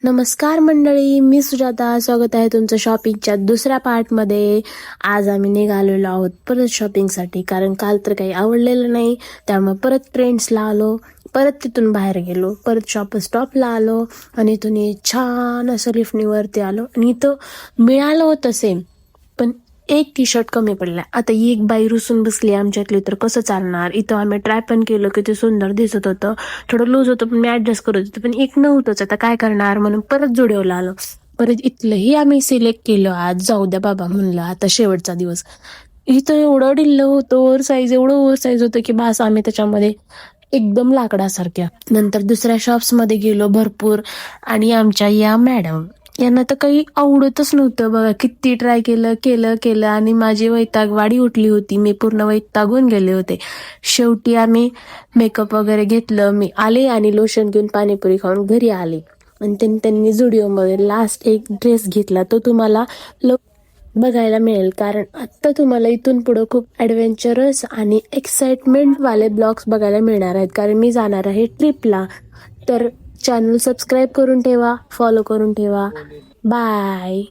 नमस्कार मंडळी, मी सुजाता. स्वागत आहे तुमचं शॉपिंगच्या दुसऱ्या पार्टमध्ये. आज आम्ही निघालेलो आहोत परत शॉपिंगसाठी, कारण काल तर काही आवडलेलं नाही. त्यामुळे परत ट्रेंड्सला आलो, परत तिथून बाहेर गेलो, परत स्टॉपला आलो आणि इथून छान असं लिफ्टनीवरती आलो आणि इथं मिळालं होतं सेम, पण एक टी शर्ट कमी पडला. आता ही एक बाई रुसून बसली आमच्यातली, तर कसं चालणार. इथं आम्ही ट्राय पण केलं की ते सुंदर दिसत होतं, थोडं लूज होतं पण मी ऍडजस्ट करत होते, पण एक नव्हतंच. आता काय करणार म्हणून परत जुडिओला आलो. परत इथलंही आम्ही सिलेक्ट केलं. आज जाऊ द्या बाबा म्हणलं, आता शेवटचा दिवस. इथं एवढं ढिल्लं होतं, एवढं ओव्हर साईज होतं की बास, आम्ही त्याच्यामध्ये एकदम लाकडासारख्या. नंतर दुसऱ्या शॉप्समध्ये गेलो भरपूर, आणि आमच्या या मॅडम यांना तर काही आवडतच नव्हतं. बघा, किती ट्राय केलं केलं केलं आणि माझी वैतागवाडी उठली होती. मी पूर्ण वैतागून गेले होते. शेवटी आम्ही मेकअप वगैरे घेतलं, मी आले आणि लोशन घेऊन पाणीपुरी खाऊन घरी आले. आणि त्यांनी जुडिओमध्ये लास्ट एक ड्रेस घेतला, तो तुम्हाला बघायला मिळेल, कारण आत्ता तुम्हाला इथून पुढं खूप ॲडव्हेंचरस आणि एक्साइटमेंटवाले ब्लॉग्स बघायला मिळणार आहेत, कारण मी जाणार आहे ट्रिपला. तर चॅनल सबस्क्राईब करून ठेवा, फॉलो करून ठेवा. बाय.